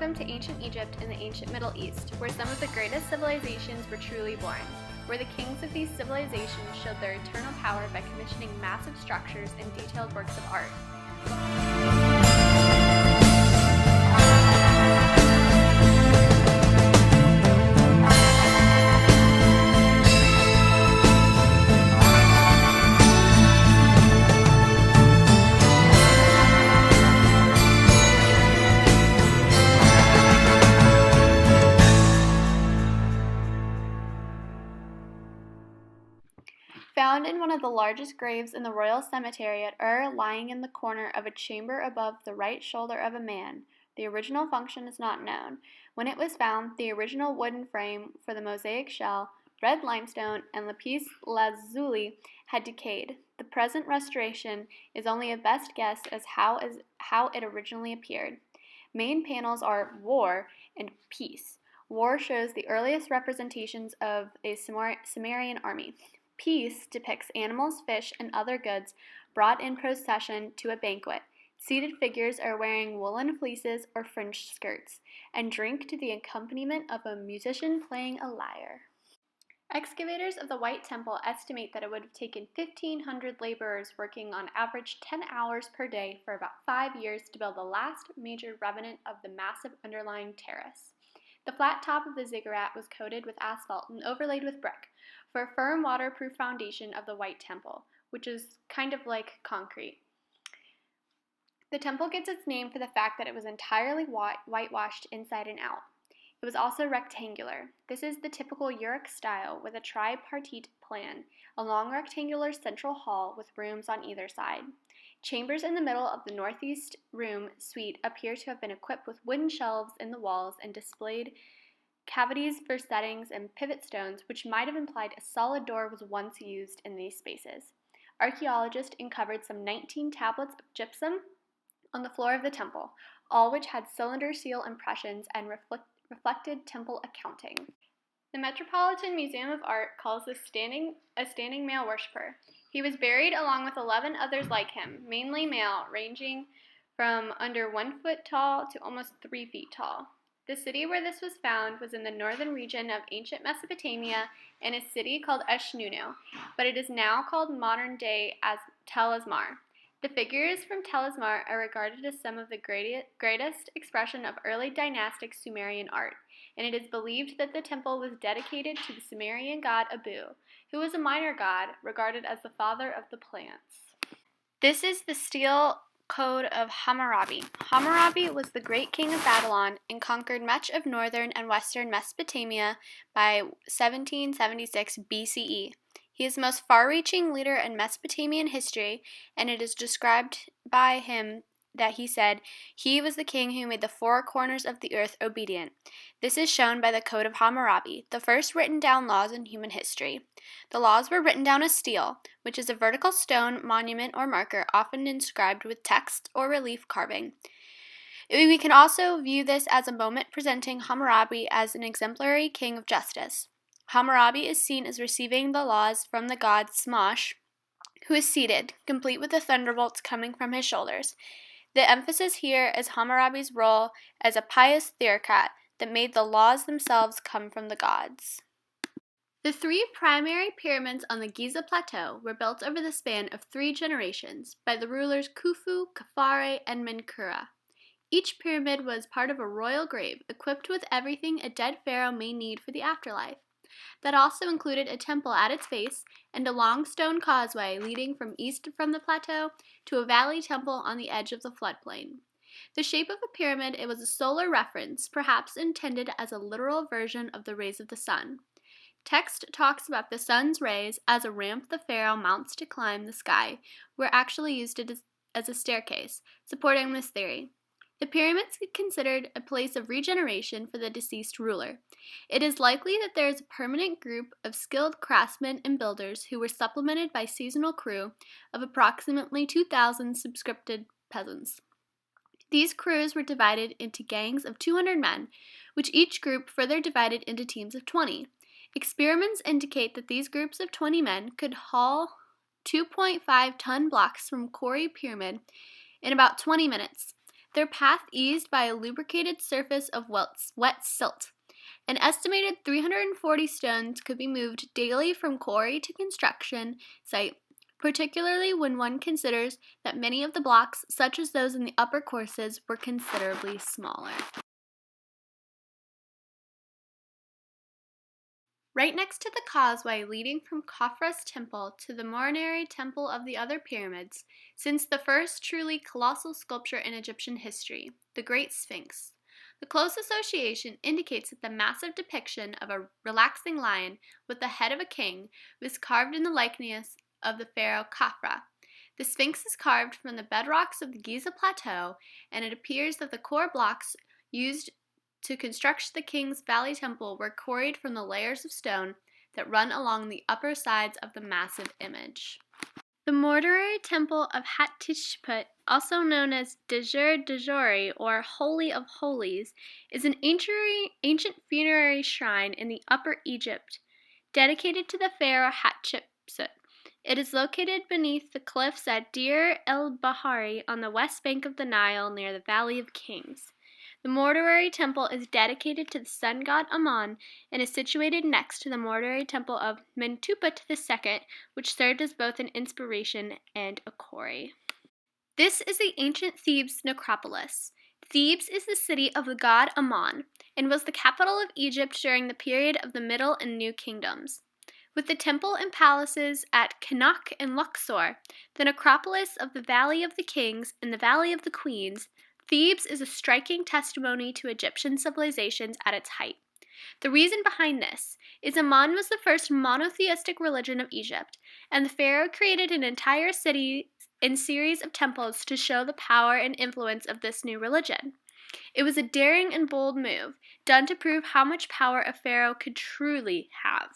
Welcome to ancient Egypt and the ancient Middle East, where some of the greatest civilizations were truly born, where the kings of these civilizations showed their eternal power by commissioning massive structures and detailed works of art. Found in one of the largest graves in the royal cemetery at Ur, lying in the corner of a chamber above the right shoulder of a man. The original function is not known. When it was found, the original wooden frame for the mosaic shell, red limestone, and lapis lazuli had decayed. The present restoration is only a best guess as how it originally appeared. Main panels are War and Peace. War shows the earliest representations of a Sumerian army. Peace depicts animals, fish, and other goods brought in procession to a banquet. Seated figures are wearing woolen fleeces or fringed skirts, and drink to the accompaniment of a musician playing a lyre. Excavators of the White Temple estimate that it would have taken 1,500 laborers working on average 10 hours per day for about 5 years to build the last major remnant of the massive underlying terrace. The flat top of the ziggurat was coated with asphalt and overlaid with brick for a firm, waterproof foundation of the White Temple, which is kind of like concrete. The temple gets its name for the fact that it was entirely whitewashed inside and out. It was also rectangular. This is the typical Uruk style with a tripartite plan, a long rectangular central hall with rooms on either side. Chambers in the middle of the northeast room suite appear to have been equipped with wooden shelves in the walls and displayed cavities for settings and pivot stones, which might have implied a solid door was once used in these spaces. Archaeologists uncovered some 19 tablets of gypsum on the floor of the temple, all which had cylinder seal impressions and reflected temple accounting. The Metropolitan Museum of Art calls this a standing male worshiper. He was buried along with 11 others like him, mainly male, ranging from under 1 foot tall to almost 3 feet tall. The city where this was found was in the northern region of ancient Mesopotamia in a city called Eshnunnu, but it is now called modern-day as Tel Asmar. The figures from Tel Asmar are regarded as some of the greatest expression of early dynastic Sumerian art, and it is believed that the temple was dedicated to the Sumerian god Abu, who was a minor god regarded as the father of the plants. This is the stele code of Hammurabi. Hammurabi was the great king of Babylon and conquered much of northern and western Mesopotamia by 1776 BCE. He is the most far-reaching leader in Mesopotamian history, and it is described by him that he said, "He was the king who made the four corners of the earth obedient." This is shown by the Code of Hammurabi, the first written down laws in human history. The laws were written down as stele, which is a vertical stone monument or marker often inscribed with text or relief carving. We can also view this as a moment presenting Hammurabi as an exemplary king of justice. Hammurabi is seen as receiving the laws from the god Smosh, who is seated, complete with the thunderbolts coming from his shoulders. The emphasis here is Hammurabi's role as a pious theocrat that made the laws themselves come from the gods. The 3 primary pyramids on the Giza Plateau were built over the span of 3 generations by the rulers Khufu, Khafre, and Menkaure. Each pyramid was part of a royal grave equipped with everything a dead pharaoh may need for the afterlife. That also included a temple at its base and a long stone causeway leading from east from the plateau to a valley temple on the edge of the floodplain. The shape of a pyramid, it was a solar reference, perhaps intended as a literal version of the rays of the sun. Text talks about the sun's rays as a ramp the pharaoh mounts to climb the sky, were actually used as a staircase, supporting this theory. The pyramids are considered a place of regeneration for the deceased ruler. It is likely that there is a permanent group of skilled craftsmen and builders who were supplemented by seasonal crew of approximately 2,000 subscripted peasants. These crews were divided into gangs of 200 men, which each group further divided into teams of 20. Experiments indicate that these groups of 20 men could haul 2.5-ton blocks from quarry pyramid in about 20 minutes. their path eased by a lubricated surface of wet silt. An estimated 340 stones could be moved daily from quarry to construction site, particularly when one considers that many of the blocks, such as those in the upper courses, were considerably smaller. Right next to the causeway leading from Khafra's temple to the Morinari temple of the other pyramids, since the first truly colossal sculpture in Egyptian history, the Great Sphinx. The close association indicates that the massive depiction of a relaxing lion with the head of a king was carved in the likeness of the pharaoh Khafra. The Sphinx is carved from the bedrocks of the Giza Plateau, and it appears that the core blocks used to construct the king's valley temple were quarried from the layers of stone that run along the upper sides of the massive image. The mortuary temple of Hatshepsut, also known as Djur Djuri or Holy of Holies, is an ancient funerary shrine in the Upper Egypt, dedicated to the pharaoh Hatshepsut. It is located beneath the cliffs at Deir el-Bahari on the west bank of the Nile near the Valley of Kings. The mortuary temple is dedicated to the sun god Amun and is situated next to the mortuary temple of Mentuput II, which served as both an inspiration and a quarry. This is the ancient Thebes necropolis. Thebes is the city of the god Amun and was the capital of Egypt during the period of the Middle and New Kingdoms. With the temple and palaces at Karnak and Luxor, the necropolis of the Valley of the Kings and the Valley of the Queens, Thebes is a striking testimony to Egyptian civilizations at its height. The reason behind this is Amun was the first monotheistic religion of Egypt, and the pharaoh created an entire city and series of temples to show the power and influence of this new religion. It was a daring and bold move, done to prove how much power a pharaoh could truly have.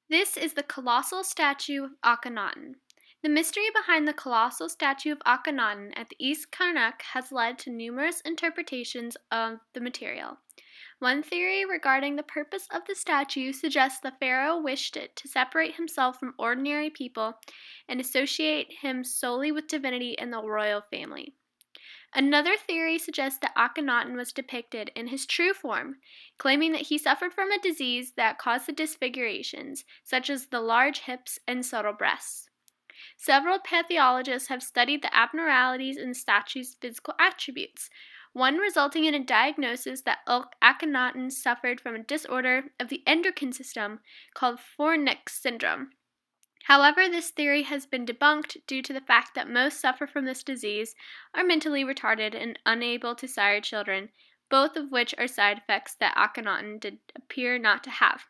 This is the colossal statue of Akhenaten. The mystery behind the colossal statue of Akhenaten at the East Karnak has led to numerous interpretations of the material. One theory regarding the purpose of the statue suggests the pharaoh wished it to separate himself from ordinary people and associate him solely with divinity and the royal family. Another theory suggests that Akhenaten was depicted in his true form, claiming that he suffered from a disease that caused the disfigurations, such as the large hips and subtle breasts. Several pathologists have studied the abnormalities in the statue's physical attributes, one resulting in a diagnosis that Akhenaten suffered from a disorder of the endocrine system called Fornix syndrome. However, this theory has been debunked due to the fact that most suffer from this disease are mentally retarded and unable to sire children, both of which are side effects that Akhenaten did appear not to have.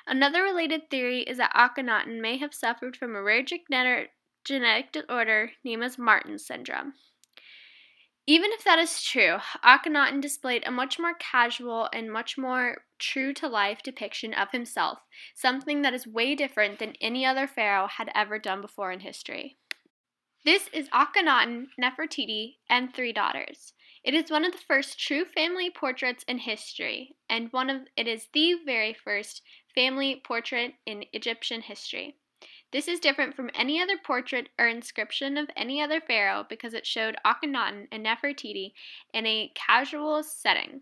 Another related theory is that Akhenaten may have suffered from a rare genetic disorder named as Martin's syndrome. Even if that is true, Akhenaten displayed a much more casual and much more true-to-life depiction of himself, something that is way different than any other pharaoh had ever done before in history. This is Akhenaten, Nefertiti, and 3 daughters. It is one of the first true family portraits in history, and it is the very first family portrait in Egyptian history. This is different from any other portrait or inscription of any other pharaoh because it showed Akhenaten and Nefertiti in a casual setting.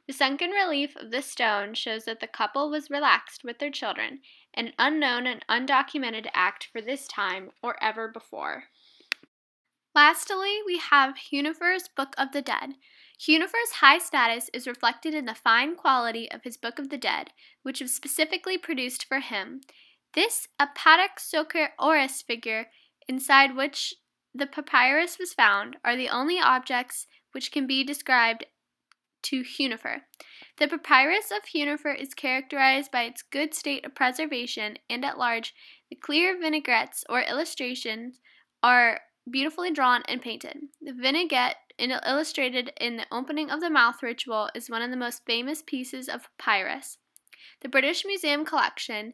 The sunken relief of this stone shows that the couple was relaxed with their children, an unknown and undocumented act for this time or ever before. Lastly, we have Hunefer's Book of the Dead. Hunefer's high status is reflected in the fine quality of his Book of the Dead, which was specifically produced for him. This Apatoxokeros figure, inside which the papyrus was found, are the only objects which can be described to Hunefer. The papyrus of Hunefer is characterized by its good state of preservation, and at large, the clear vinaigrettes or illustrations are beautifully drawn and painted. The vignette illustrated in the opening of the mouth ritual is one of the most famous pieces of papyrus. The British Museum collection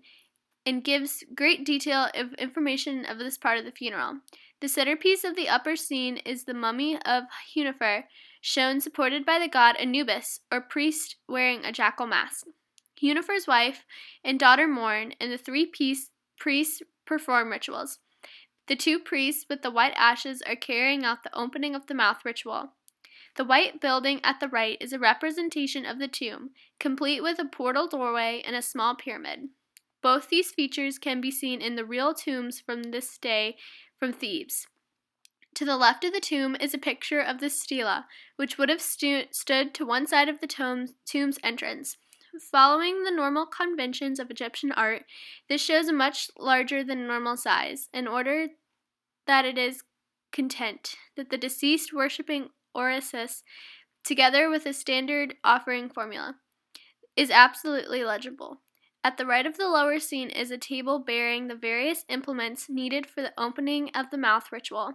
and gives great detail of information of this part of the funeral. The centerpiece of the upper scene is the mummy of Hunefer, shown supported by the god Anubis, or priest wearing a jackal mask. Hunefer's wife and daughter mourn, and the 3 priests perform rituals. The 2 priests with the white ashes are carrying out the opening of the mouth ritual. The white building at the right is a representation of the tomb, complete with a portal doorway and a small pyramid. Both these features can be seen in the real tombs from this day from Thebes. To the left of the tomb is a picture of the stela, which would have stood to one side of the tomb's entrance. Following the normal conventions of Egyptian art, this shows a much larger than normal size, in order that it is content that the deceased worshipping Osiris, together with a standard offering formula, is absolutely legible. At the right of the lower scene is a table bearing the various implements needed for the opening of the mouth ritual.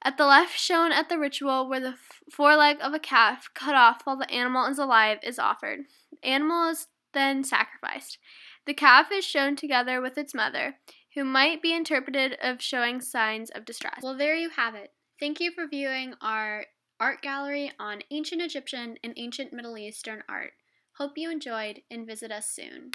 At the left, shown at the ritual, where the foreleg of a calf, cut off while the animal is alive, is offered. The animal is then sacrificed. The calf is shown together with its mother, who might be interpreted as showing signs of distress. Well, there you have it. Thank you for viewing our art gallery on ancient Egyptian and ancient Middle Eastern art. Hope you enjoyed, and visit us soon.